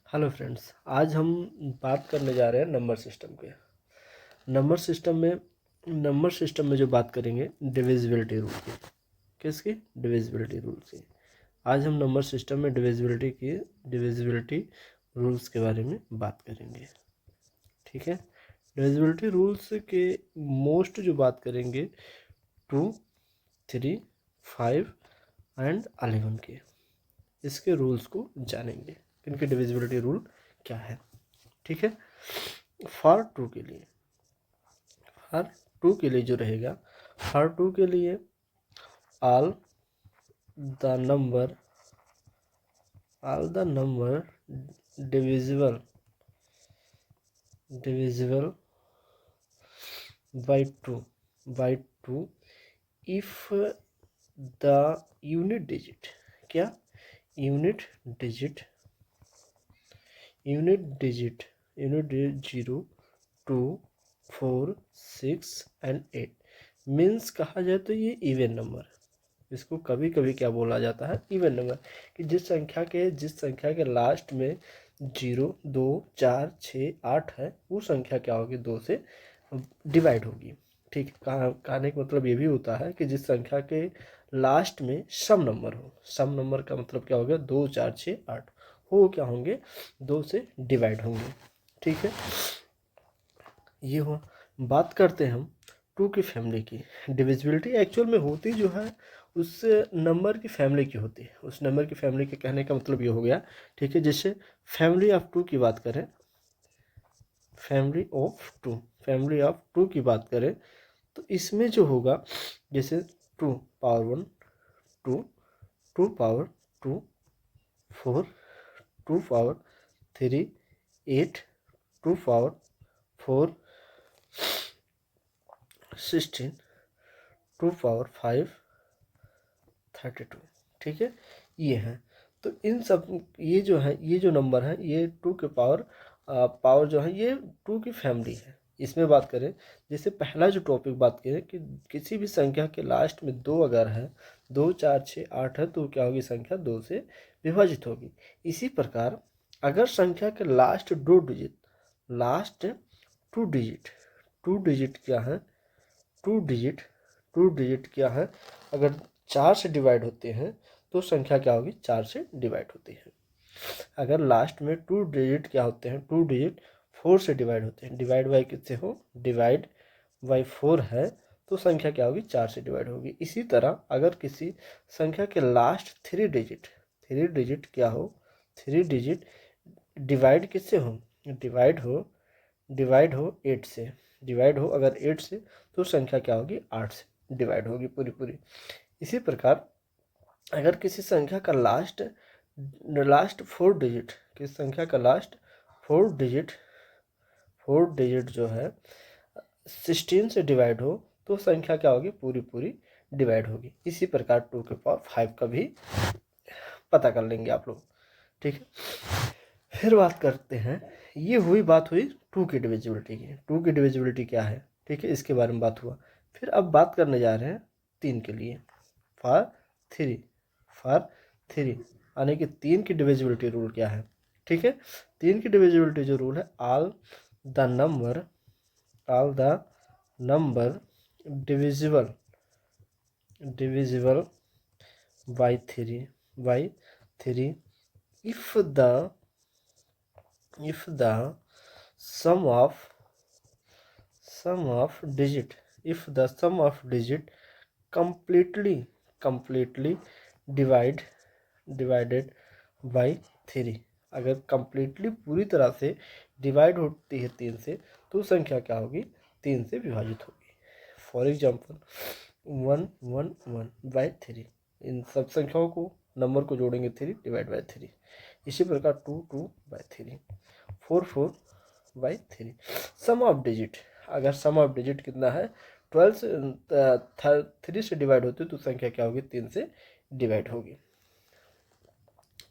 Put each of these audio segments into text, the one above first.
Hello friends, आज हम बात करने जा रहे हैं नंबर सिस्टम के। नंबर सिस्टम में जो बात करेंगे डिविजिबिलिटी रूल की। किसकी? डिविजिबिलिटी रूल की। आज हम नंबर सिस्टम में डिविजिबिलिटी रूल्स के बारे में बात करेंगे। ठीक है। डिविजिबिलिटी रूल्स के मोस्ट जो बात करेंगे 2, 3, 5 एंड 11 के। इसके रूल्स को जानेंगे। इनकी डिविजिबिलिटी रूल क्या है। ठीक है। फॉर टू के लिए जो रहेगा, फॉर टू के लिए all the number divisible by two if the unit digit, क्या? यूनिट डिजिट 0, 2, 4, 6 एंड 8 मीन्स कहा जाए तो ये इवन नंबर। इसको कभी कभी क्या बोला जाता है? Even number. कि जिस संख्या के लास्ट में 0, 2, 4, 6, 8 है, वो संख्या क्या होगी? 2 से डिवाइड होगी। ठीक है। कहने का मतलब ये भी होता है कि जिस संख्या के लास्ट में सम नंबर हो। सम नंबर का मतलब क्या हो गया? 2, 4, 6, 8 हो क्या होंगे? 2 से डिवाइड होंगे। ठीक है। ये हुआ। बात करते हैं हम टू की फैमिली की। डिविजिबिलिटी एक्चुअल में होती जो है उस नंबर की फैमिली की होती है। उस नंबर की फैमिली के कहने का मतलब ये हो गया। ठीक है। जैसे फैमिली ऑफ टू की बात करें, फैमिली ऑफ टू की बात करें तो इसमें जो होगा, जैसे 2 power 1, 2, 2 power 2, 4, 2 power 3, 8, 2 power 4, 16, 2 power 5, 32। ठीक है। ये है। तो इन सब ये जो नंबर है, ये 2 के पावर जो है, ये 2 की फैमिली है। इसमें बात करें, जैसे पहला जो टॉपिक बात करें कि किसी भी संख्या के लास्ट में 2 अगर है, 2, 4, 6, 8 है, तो क्या होगी? संख्या 2 से विभाजित होगी। इसी प्रकार अगर संख्या के last 2 digit, last 2 digit, 2 digit क्या है? 2 डिजिट क्या है? अगर 4 से डिवाइड होते हैं तो संख्या क्या होगी? 4 से डिवाइड होती है। अगर लास्ट में 2 डिजिट क्या होते हैं? 2 डिजिट 4 से डिवाइड होते हैं। डिवाइड बाई किससे हो? डिवाइड बाई 4 है, तो संख्या क्या होगी? 4 से डिवाइड होगी। इसी तरह अगर किसी संख्या के लास्ट 3 डिजिट क्या हो? 3 डिजिट डिवाइड किससे हो? डिवाइड हो 8 से। डिवाइड हो अगर 8 से तो संख्या क्या होगी? 8 से डिवाइड होगी पूरी पूरी। इसी प्रकार अगर किसी संख्या का लास्ट 4 डिजिट, किसी संख्या का लास्ट 4 डिजिट जो है 16 से डिवाइड हो तो संख्या क्या होगी? पूरी पूरी डिवाइड होगी। इसी प्रकार 2 के पावर 5 का भी पता कर लेंगे आप लोग। ठीक है। फिर बात करते हैं, ये बात हुई 2 की डिविजिबिलिटी की। 2 की डिविजिबिलिटी क्या है? ठीक है, इसके बारे में बात हुआ। फिर अब बात करने जा रहे हैं 3 के लिए। फॉर 3 यानी कि 3 की डिविजिबिलिटी रूल क्या है? ठीक है। 3 की डिविजिबिलिटी जो रूल है, all the number divisible by 3 if the sum of digit completely divided by 3। अगर कंप्लीटली पूरी तरह से डिवाइड होती है 3 से तो संख्या क्या होगी? 3 से विभाजित होगी। For example 1, 1, 1 by 3। इन सब संख्याओं को, नंबर को जोड़ेंगे 3 डिवाइड बाई 3। इसी प्रकार 2, 2 by 3, 4, 4 by 3। Sum of digit, अगर सम ऑफ डिजिट कितना है? 12 से 3 से डिवाइड होती है तो संख्या क्या होगी? 3 से डिवाइड होगी।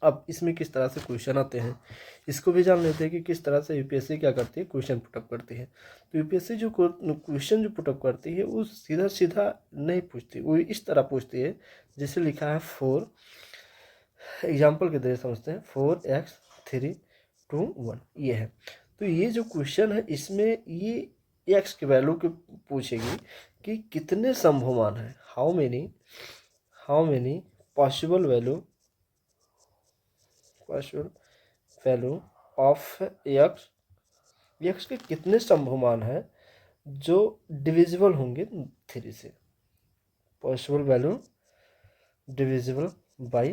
अब इसमें किस तरह से क्वेश्चन आते हैं, इसको भी जान लेते हैं कि किस तरह से यूपीएससी क्या करती है? क्वेश्चन पुटअप करती है। तो यूपीएससी जो क्वेश्चन जो पुटअप करती है वो सीधा सीधा नहीं पूछती, वो इस तरह पूछती है जैसे लिखा है 4। एग्जाम्पल के जरिए समझते हैं। 4x 3 2 1 ये है। तो ये जो क्वेश्चन है इसमें ये x के वैल्यू के पूछेगी कि कितने संभवमान है, how many possible value of x के कितने संभवमान है जो डिविजिबल होंगे 3 से, पॉसिबल वैल्यू डिविजिबल बाई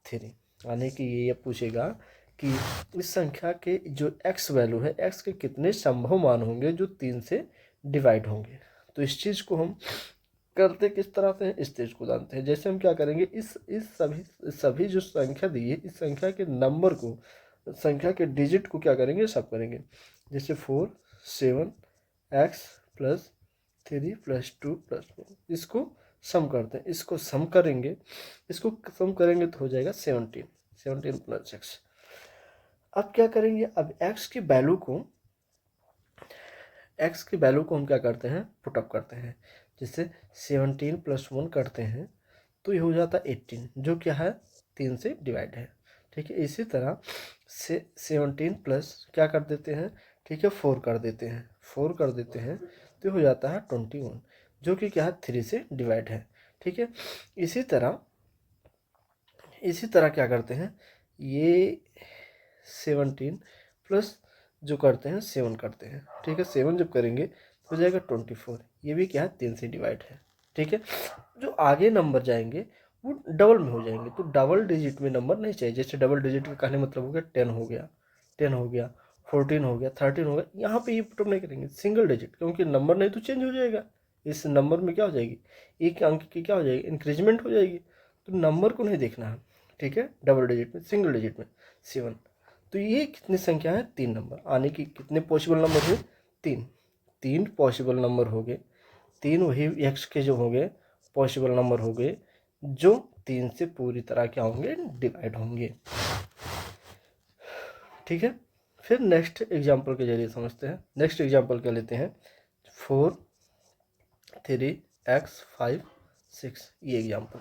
3, यानी कि ये पूछेगा कि इस संख्या के जो x वैल्यू है, x के कितने संभव मान होंगे जो 3 से डिवाइड होंगे। तो इस चीज़ को हम करते किस तरह से हैं, इस चीज़ को जानते हैं। जैसे हम क्या करेंगे, इस सभी जो संख्या दी है, इस संख्या के नंबर को, संख्या के डिजिट को क्या करेंगे, सब करेंगे। जैसे 4 7 x प्लस 3 प्लस 2 प्लस 4, इसको सम करते हैं, इसको सम करेंगे, इसको सम करेंगे तो हो जाएगा 17 प्लस x। अब क्या करेंगे, अब x की वैल्यू को हम क्या करते हैं, पुटअप करते हैं। जैसे 17 प्लस 1 करते हैं तो ये हो जाता है 18, जो क्या है 3 से डिवाइड है। ठीक है, इसी तरह से 17 प्लस क्या कर देते हैं, ठीक है 4 कर देते हैं तो हो जाता है 21, जो कि क्या है 3 से डिवाइड है। ठीक है, इसी तरह क्या करते हैं, ये 17 प्लस जो करते हैं 7 करते हैं। ठीक है, 7 जब करेंगे तो हो जाएगा 24, ये भी क्या है 3 से डिवाइड है। ठीक है, जो आगे नंबर जाएंगे वो डबल में हो जाएंगे, तो डबल डिजिट में नंबर नहीं चाहिए। जैसे डबल डिजिट का कहने मतलब हो गया 10 हो गया, 14 हो गया, 13 हो गया, यहाँ पे ये पुटअप नहीं करेंगे सिंगल डिजिट, क्योंकि नंबर नहीं तो चेंज हो जाएगा। इस नंबर में क्या हो जाएगी, एक अंक की क्या हो जाएगी, इंक्रीजमेंट हो जाएगी। तो नंबर को नहीं देखना है। ठीक है, डबल डिजिट में, सिंगल डिजिट में 7। तो ये कितनी संख्या है, 3 नंबर आने की कितने पॉसिबल नंबर हुए, 3 पॉसिबल नंबर हो गए। 3 वही x के जो हो गए पॉसिबल नंबर हो गए जो 3 से पूरी तरह क्या होंगे, डिवाइड होंगे। ठीक है, फिर नेक्स्ट एग्जांपल के जरिए समझते हैं। नेक्स्ट एग्जांपल क्या लेते हैं, 4 3 x 5 6, ये एग्जांपल।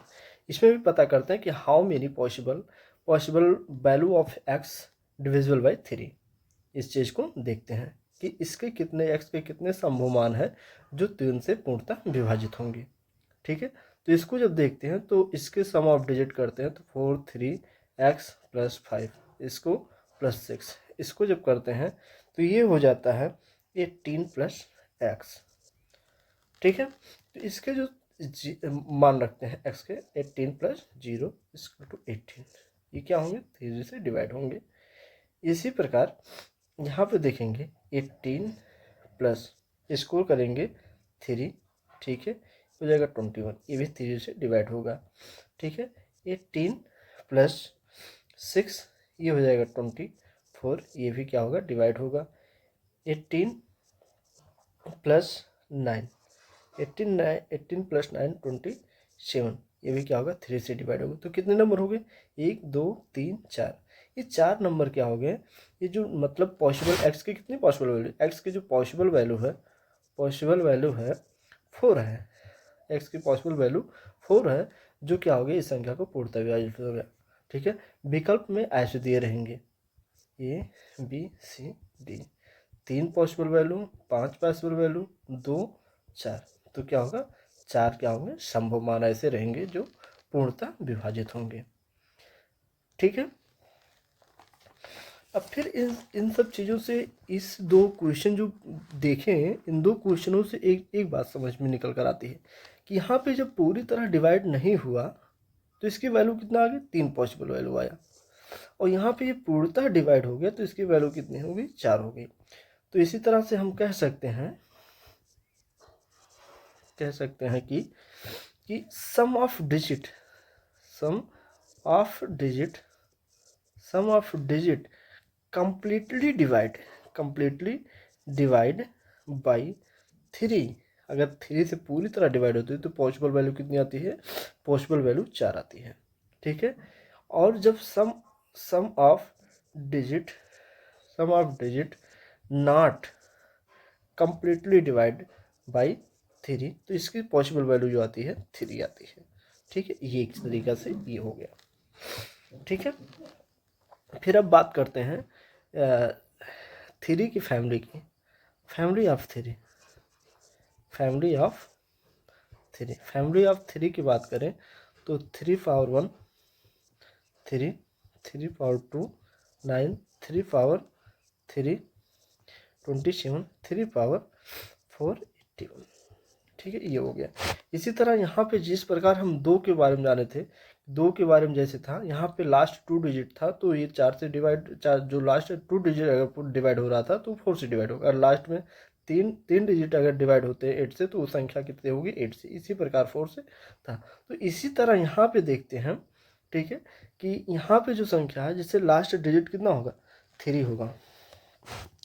इसमें भी पता करते हैं कि how many possible value of x divisible by 3। इस चीज़ को देखते हैं कि इसके कितने x के कितने संभव मान है जो 3 से पूर्णतः विभाजित होंगे। ठीक है, तो इसको जब देखते हैं तो इसके सम ऑफ डिजिट करते हैं, तो 4 3 x प्लस 5, इसको प्लस 6, इसको जब करते हैं तो ये हो जाता है 18 प्लस x। ठीक है, तो इसके जो मान रखते हैं x के 18 प्लस 0 इक्वल टू 18, ये क्या होंगे 3 से डिवाइड होंगे। इसी प्रकार यहाँ पे देखेंगे 18 प्लस इसको करेंगे 3, ठीक है हो जाएगा 21, ये भी 3 से डिवाइड होगा। ठीक है, 18 प्लस 6 ये हो जाएगा 24, ये भी क्या होगा, डिवाइड होगा। 18 प्लस 9 18 प्लस 9 27, ये भी क्या होगा 3 से डिवाइड होगा। तो कितने नंबर हो गए, 1 2 3 4, ये 4 नंबर क्या हो गए, ये जो मतलब पॉसिबल एक्स के कितनी पॉसिबल वैल्यू, एक्स की जो पॉसिबल वैल्यू है 4 है, एक्स की पॉसिबल वैल्यू 4 है, जो क्या हो गया इस संख्या को पूर्णतः विभाजित हो गया। ठीक है, विकल्प में ऐसे दिए रहेंगे A B C D, 3 possible value, 5 possible value, 2 4, तो क्या होगा 4 क्या होंगे संभव मान ऐसे रहेंगे जो पूर्णतः विभाजित होंगे। ठीक है, अब फिर इन सब चीज़ों से इस 2 क्वेश्चन जो देखें, इन 2 क्वेश्चनों से एक बात समझ में निकल कर आती है कि यहाँ पे जब पूरी तरह डिवाइड नहीं हुआ तो इसकी वैल्यू कितना आ गई, 3 पॉसिबल वैल्यू आया, और यहाँ पे ये पूर्णतः डिवाइड हो गया तो इसकी वैल्यू कितनी हो गई, 4 हो गई। तो इसी तरह से हम कह सकते हैं कि sum of digit completely divide by 3, अगर 3 से पूरी तरह डिवाइड होती है तो पॉसिबल वैल्यू कितनी आती है, पॉसिबल वैल्यू 4 आती है। ठीक है, और जब sum of digit not completely divide by 3, तो इसकी पॉसिबल वैल्यू जो आती है 3 आती है। ठीक है, ये एक तरीका से ये हो गया। ठीक है, फिर अब बात करते हैं 3 की फैमिली की, family of 3, family of 3, family of 3 की बात करें तो 3 पावर 1 3, 3 पावर 2 9, 3 पावर 3 27, 3 पावर 4 81। ठीक है, ये हो गया। इसी तरह यहाँ पे जिस प्रकार हम 2 के बारे में जाने थे, 2 के बारे में जैसे था, यहाँ पे लास्ट 2 डिजिट था तो ये 4 से डिवाइड, 4 जो लास्ट 2 डिजिट अगर डिवाइड हो रहा था तो 4 से डिवाइड होगा। और लास्ट में तीन डिजिट अगर डिवाइड होते हैं 8 से तो वो संख्या कितनी होगी, 8 से। इसी प्रकार 4 से था। तो इसी तरह यहाँ पे देखते हैं, ठीक है, कि यहाँ पे जो संख्या है जिससे लास्ट डिजिट कितना होगा, 3 होगा,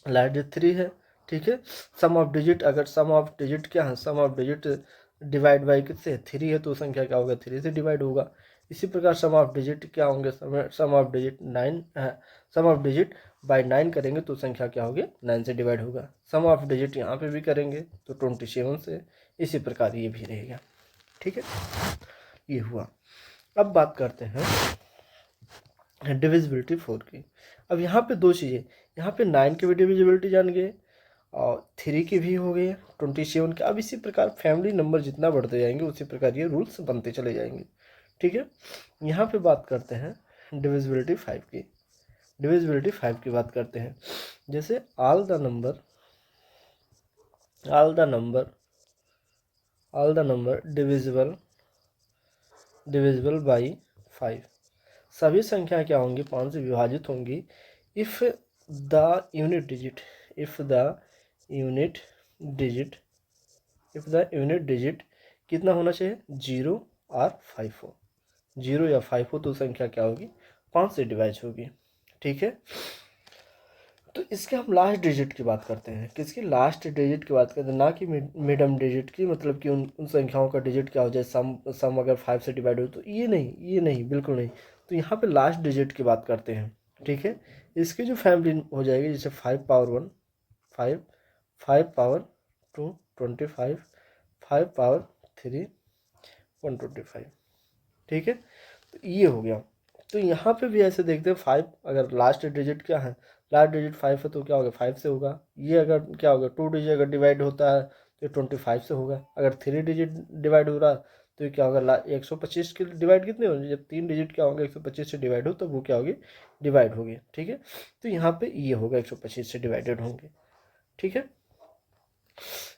लास्ट डिजिट 3 है। ठीक है, सम ऑफ डिजिट, अगर सम ऑफ डिजिट क्या है, सम ऑफ डिजिट डिवाइड बाई किससे, 3 है तो संख्या क्या होगा, 3 से डिवाइड होगा। इसी प्रकार सम ऑफ डिजिट क्या होंगे, सम ऑफ डिजिट 9 है, सम ऑफ डिजिट बाई 9 करेंगे तो संख्या क्या होगी, 9 से डिवाइड होगा। सम ऑफ डिजिट यहाँ पे भी करेंगे तो 27 से। इसी प्रकार ये भी रहेगा। ठीक है, ये हुआ। अब बात करते हैं डिविजिबिलिटी 4 की। अब यहाँ पे 2 चीज़ें, यहाँ पे 9 की भी डिविजिबिलिटी जान गए और 3 की भी हो गई, 27 के। अब इसी प्रकार फैमिली नंबर जितना बढ़ते जाएंगे उसी प्रकार ये रूल्स बनते चले जाएंगे। ठीक है, यहाँ पे बात करते हैं डिविजिबिलिटी 5 की। डिविजिबिलिटी 5 की बात करते हैं, जैसे all the number divisible by 5, सभी संख्या क्या होंगी, 5 से विभाजित होंगी इफ़ द यूनिट डिजिट कितना होना चाहिए, 0 और 5 हो। 0 या 5 हो तो संख्या क्या होगी, 5 से डिवाइड होगी। ठीक है, तो इसके हम लास्ट डिजिट की बात करते हैं। किसकी, लास्ट डिजिट की बात करते हैं, ना कि मिडम डिजिट की, मतलब कि उन संख्याओं का डिजिट क्या हो जाए, सम अगर 5 से डिवाइड हो तो ये नहीं, बिल्कुल नहीं। तो यहाँ पे लास्ट डिजिट की बात करते हैं। ठीक है, इसकी जो फैमिली हो जाएगी, जैसे 5 पावर 1 5, 5 पावर 2 25, 5 पावर 3 125। ठीक है, तो ये हो गया। तो यहाँ पे भी ऐसे देखते हैं, 5 अगर लास्ट डिजिट क्या है, लास्ट डिजिट 5 है तो क्या होगा, 5 से होगा। ये अगर क्या होगा, 2 डिजिट अगर डिवाइड होता है तो 25 से होगा। अगर 3 डिजिट डिवाइड हो रहा तो ये क्या होगा, 125 के डिवाइड कितने होंगे, जब 3 डिजिट क्या होंगे 125 से डिवाइड हो तो वो क्या होगी, डिवाइड होगी। ठीक है, तो यहाँ पे ये होगा 125 से डिवाइडेड होंगे। ठीक है,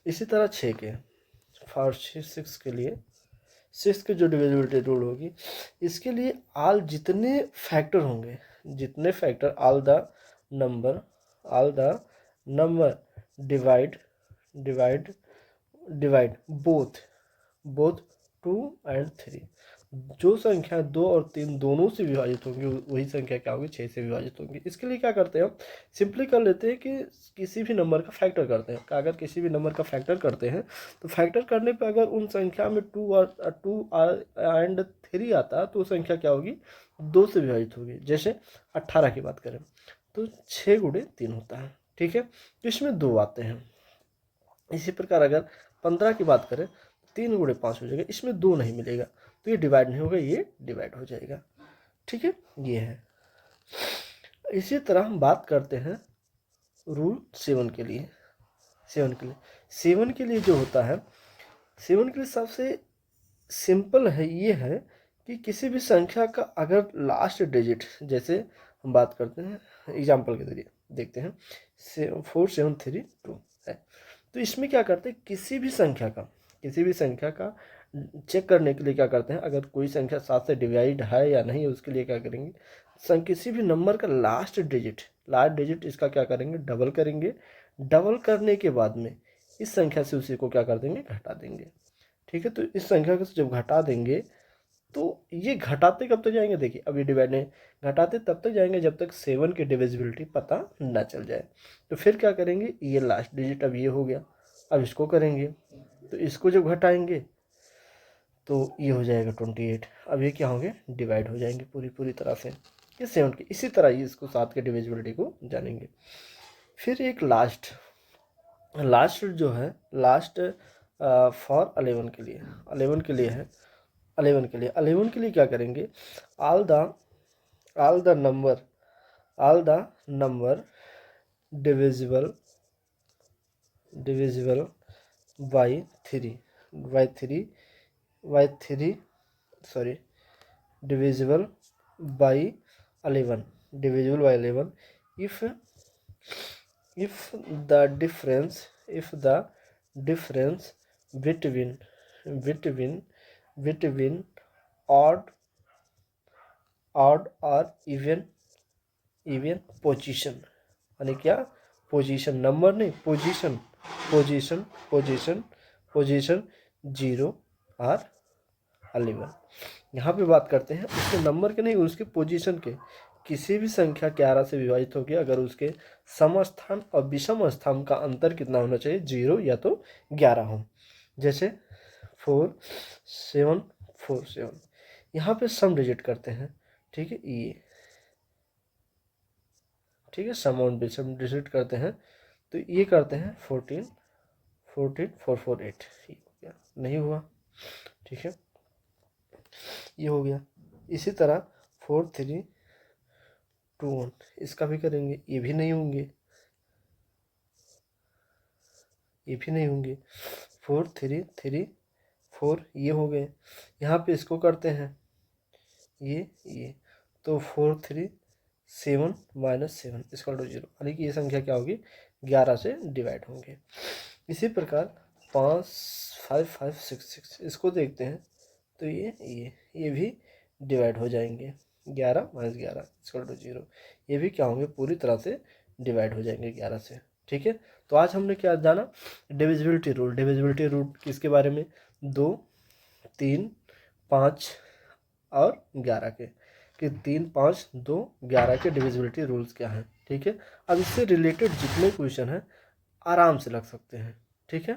इसी तरह 6 के फॉर 6 के लिए, 6 की जो डिविजिबिलिटी रूल होगी, इसके लिए ऑल जितने फैक्टर होंगे, जितने factor all the number divide both 2 and 3, जो संख्या 2 और 3 दोनों से विभाजित होंगी वही संख्या क्या होगी, 6 से विभाजित होंगी। इसके लिए क्या करते हैं हम, सिंपली कर लेते हैं कि किसी भी नंबर का फैक्टर करते हैं। अगर किसी भी नंबर का फैक्टर करते हैं तो फैक्टर करने पर अगर उन संख्या में 2 एंड 3 आता तो संख्या क्या होगी, 2 से विभाजित होगी। जैसे 18 की बात करें तो 6 गुणे 3 होता है। ठीक है, तो इसमें 2 आते हैं। इसी प्रकार अगर 15 की बात करें, 3 गुणे 5 हो जाएगा, इसमें 2 नहीं मिलेगा तो ये डिवाइड नहीं होगा, ये डिवाइड हो जाएगा। ठीक है, ये है। इसी तरह हम बात करते हैं रूल 7 के लिए। 7 के लिए जो होता है, 7 के लिए सबसे सिंपल है, ये है कि किसी भी संख्या का अगर लास्ट डिजिट, जैसे हम बात करते हैं एग्जाम्पल के जरिए देखते हैं, 4732 है। तो इसमें क्या करते हैं, किसी भी संख्या का चेक करने के लिए क्या करते हैं, अगर कोई संख्या 7 से डिवाइड है या नहीं उसके लिए क्या करेंगे, किसी भी नंबर का लास्ट डिजिट इसका क्या करेंगे, डबल करेंगे। डबल करने के बाद में इस संख्या से उसी को क्या कर देंगे, घटा देंगे। ठीक है, तो इस संख्या को जब घटा देंगे तो ये घटाते कब तक जाएंगे, देखिए अब ये डिवाइड नहीं, घटाते तब तक जाएंगे जब तक 7 की डिविजिबिलिटी पता ना चल जाए। तो फिर क्या करेंगे, ये लास्ट डिजिट अब ये हो गया, अब इसको करेंगे तो इसको जब घटाएंगे तो ये हो जाएगा 28। अब ये क्या होंगे, डिवाइड हो जाएंगे पूरी तरह से ये 7 की। इसी तरह ही इसको 7 के डिविजिबिलिटी को जानेंगे। फिर एक लास्ट जो है, लास्ट फॉर 11 के लिए, 11 के लिए है। 11 के लिए क्या करेंगे, all the number divisible by three, sorry, divisible by 11, if the difference between odd और इवन पोजीशन, यानी क्या, पोजीशन नंबर नहीं, पोजीशन 0 और 11। यहाँ पे बात करते हैं उसके नंबर के नहीं, उसके पोजीशन के। किसी भी संख्या 11 से विभाजित होगी अगर उसके समस्थान और विषम स्थान का अंतर कितना होना चाहिए, 0 या तो 11 हो। जैसे 4 7 4 7, यहाँ पे सम डिजिट करते हैं, ठीक है, ये ठीक है, सम और विषम डिजिट करते हैं, तो ये करते हैं 14 4 4 8, ये हो गया, नहीं हुआ, ठीक है, ये हो गया। इसी तरह 4 3 2 1, इसका भी करेंगे, ये भी नहीं होंगे, 4 3 3 4, ये हो गए। यहाँ पे इसको करते हैं, ये तो 4 3 7 -7 इसका 0, यानी कि ये संख्या क्या होगी, 11 से डिवाइड होंगे। इसी प्रकार 5 5 5 6 6, इसको देखते हैं, तो ये भी डिवाइड हो जाएंगे, 11 - 11 इसका 0, ये भी क्या होंगे, पूरी तरह से डिवाइड हो जाएंगे 11 से, ठीक है। तो आज हमने क्या जाना, डिविजिबिलिटी रूल किसके बारे में, 2 3 5 और 11 के, कि 3 5 2 11 के डिविजिबिलिटी रूल्स क्या हैं, ठीक है। अब इससे रिलेटेड जितने क्वेश्चन हैं आराम से लग सकते हैं, ठीक है।